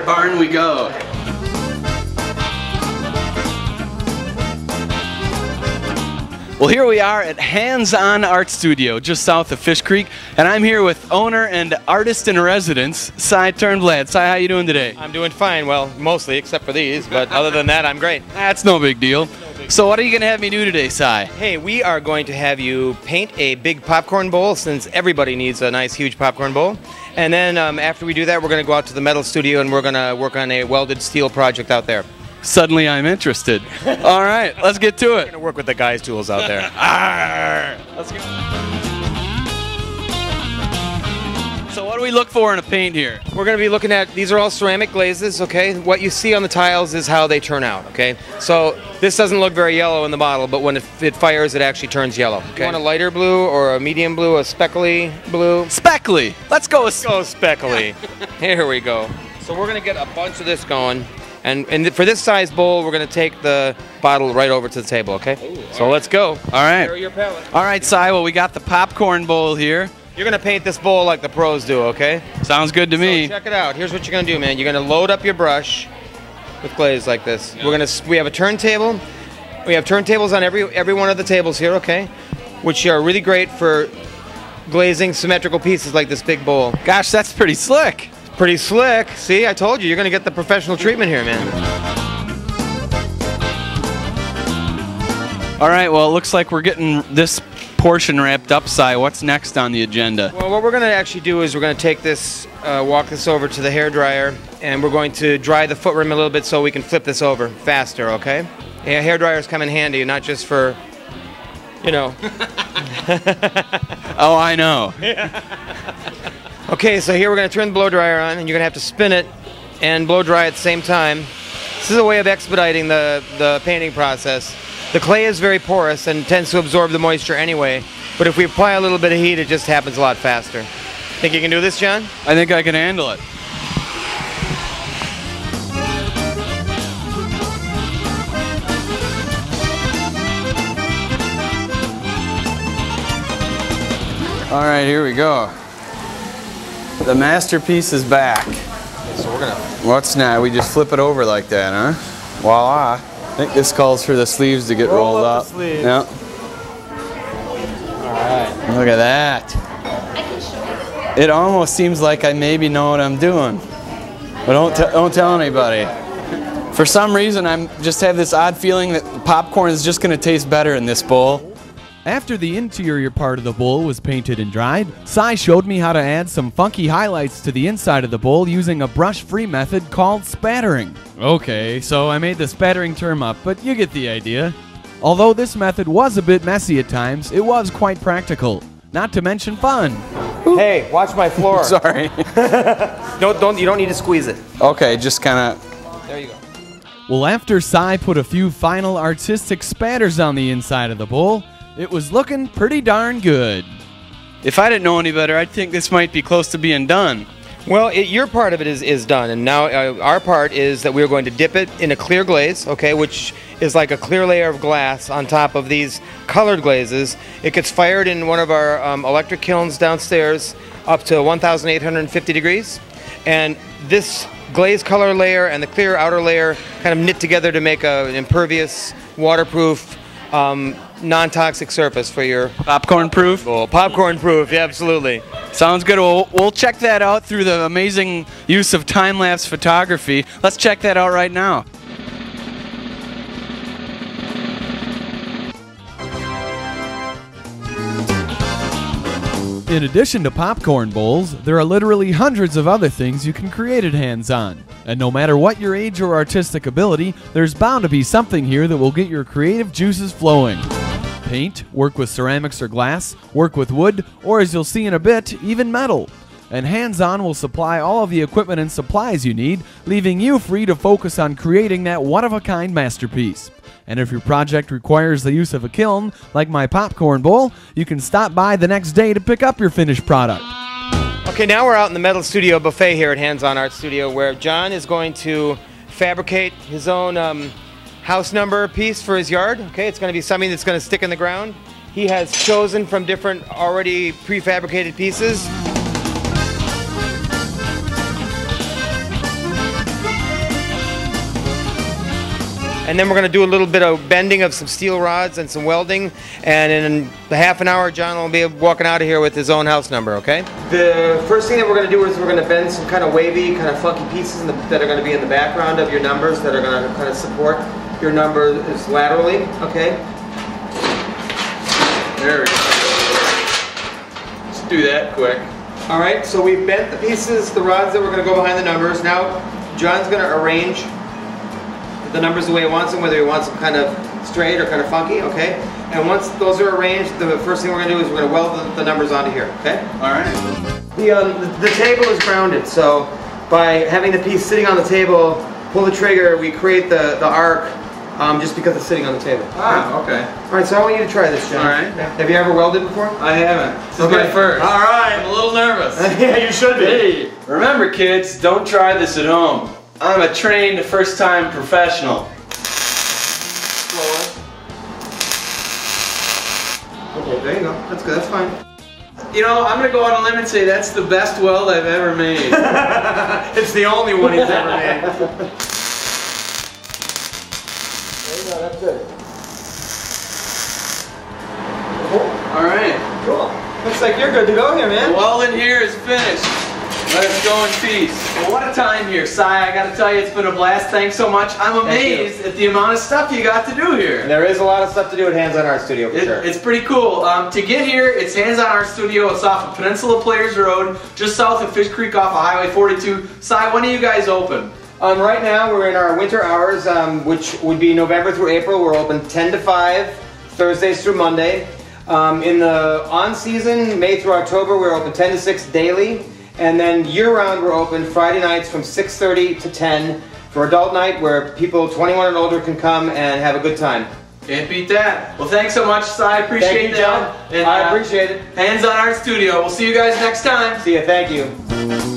barn we go. Well, here we are at Hands On Art Studio, just south of Fish Creek, and I'm here with owner and artist in residence, Cy Turnblad. Cy, how you doing today? I'm doing fine, well, mostly, except for these, but other than that, I'm great. That's no big deal. So what are you going to have me do today, Cy? Hey, we are going to have you paint a big popcorn bowl, since everybody needs a nice, huge popcorn bowl. And then after we do that, we're going to go out to the metal studio, and we're going to work on a welded steel project out there. Suddenly I'm interested. All right, let's get to it. We're going to work with the guys' tools out there. Let's go. So what do we look for in a paint here? We're going to be looking at, these are all ceramic glazes, okay? What you see on the tiles is how they turn out, okay? So this doesn't look very yellow in the bottle, but when it fires, it actually turns yellow. Okay? You want a lighter blue or a medium blue, a speckly blue? Speckly. Let's go with speckly. Here we go. So we're going to get a bunch of this going. And for this size bowl, we're going to take the bottle right over to the table, okay? Ooh, so let's go. All right. Here are your palette. All right, Cy, well, we got the popcorn bowl here. You're going to paint this bowl like the pros do, okay? Sounds good to me. So check it out. Here's what you're going to do, man. You're going to load up your brush with glaze like this. Yeah. We have a turntable. We have turntables on every one of the tables here, okay? Which are really great for glazing symmetrical pieces like this big bowl. Gosh, that's pretty slick. Pretty slick. See, I told you, you're going to get the professional treatment here, man. All right, well, it looks like we're getting this portion wrapped up, Cy. What's next on the agenda? Well, what we're going to actually do is we're going to take this, walk this over to the hairdryer, and we're going to dry the foot rim a little bit so we can flip this over faster, okay? Yeah, hairdryers come in handy, not just for, you know. Oh, I know. Okay, so here we're going to turn the blow dryer on, and you're going to have to spin it and blow dry at the same time. This is a way of expediting the painting process. The clay is very porous and tends to absorb the moisture anyway, but if we apply a little bit of heat, it just happens a lot faster. Think you can do this, John? I think I can handle it. All right, here we go. The masterpiece is back. So we're gonna. What's now? We just flip it over like that, huh? Voila. I think this calls for the sleeves to get rolled up. The sleeves. Yeah. All right. Look at that. It almost seems like I maybe know what I'm doing, but don't tell anybody. For some reason, I just have this odd feeling that popcorn is just going to taste better in this bowl. After the interior part of the bowl was painted and dried, Cy showed me how to add some funky highlights to the inside of the bowl using a brush-free method called spattering. Okay, so I made the spattering term up, but you get the idea. Although this method was a bit messy at times, it was quite practical. Not to mention fun. Hey, watch my floor. Sorry. You don't need to squeeze it. Okay, just kind of. There you go. Well, after Cy put a few final artistic spatters on the inside of the bowl, it was looking pretty darn good. If I didn't know any better, I'd think this might be close to being done. Well, your part of it is done, and now our part is that we're going to dip it in a clear glaze, okay, which is like a clear layer of glass on top of these colored glazes. It gets fired in one of our electric kilns downstairs up to 1,850 degrees, and this glaze color layer and the clear outer layer kind of knit together to make an impervious, waterproof, non-toxic surface for your Popcorn proof? bowl. Popcorn proof, yeah, absolutely. Sounds good. We'll check that out through the amazing use of time-lapse photography. Let's check that out right now. In addition to popcorn bowls, there are literally hundreds of other things you can create at Hands On. And no matter what your age or artistic ability, there's bound to be something here that will get your creative juices flowing. Paint, work with ceramics or glass, work with wood, or as you'll see in a bit, even metal. And Hands On will supply all of the equipment and supplies you need, leaving you free to focus on creating that one-of-a-kind masterpiece. And if your project requires the use of a kiln, like my popcorn bowl, you can stop by the next day to pick up your finished product. Okay, now we're out in the Metal Studio Buffet here at Hands On Art Studio, where John is going to fabricate his own house number piece for his yard. Okay, it's going to be something that's going to stick in the ground. He has chosen from different already prefabricated pieces. and then we're going to do a little bit of bending of some steel rods and some welding, and in a half an hour John will be walking out of here with his own house number, okay? The first thing that we're going to do is we're going to bend some kind of wavy, kind of funky pieces that are going to be in the background of your numbers that are going to kind of support your numbers laterally, okay? There we go. Let's do that quick. All right, so we've bent the pieces, the rods that we're going to go behind the numbers. Now, John's going to arrange the numbers the way he wants them, whether he wants them kind of straight or kind of funky, okay? And once those are arranged, the first thing we're going to do is we're going to weld the numbers onto here, okay? All right. The table is grounded, so by having the piece sitting on the table, pull the trigger, we create the arc just because it's sitting on the table. Ah, okay. All right, so I want you to try this, John. All right. Have you ever welded before? I haven't. This is my first. All right. I'm a little nervous. Yeah, you should be. Hey, remember kids, don't try this at home. I'm a trained first-time professional. Slower. Okay, there you go. That's good. That's fine. You know, I'm going to go out on a limb and say that's the best weld I've ever made. It's the only one he's ever made. There you go. That's good. All right. Cool. Looks like you're good to go here, man. The welding here is finished. Let's go in peace. Well, what a time here, Si. I got to tell you, it's been a blast. Thanks so much. I'm amazed at the amount of stuff you got to do here. There is a lot of stuff to do at Hands on Art Studio, for sure. It's pretty cool. To get here, it's Hands on Art Studio. It's off of Peninsula Players Road, just south of Fish Creek off of Highway 42. Si, when are you guys open? Right now, we're in our winter hours, which would be November through April. We're open 10 to 5, Thursdays through Monday. In the on-season, May through October, we're open 10 to 6 daily. And then year-round, we're open Friday nights from 6:30 to 10 for adult night, where people 21 and older can come and have a good time. Can't beat that. Well, thanks so much, Si. I appreciate that. And, I appreciate it. Hands on Art Studio. We'll see you guys next time. See ya. Thank you.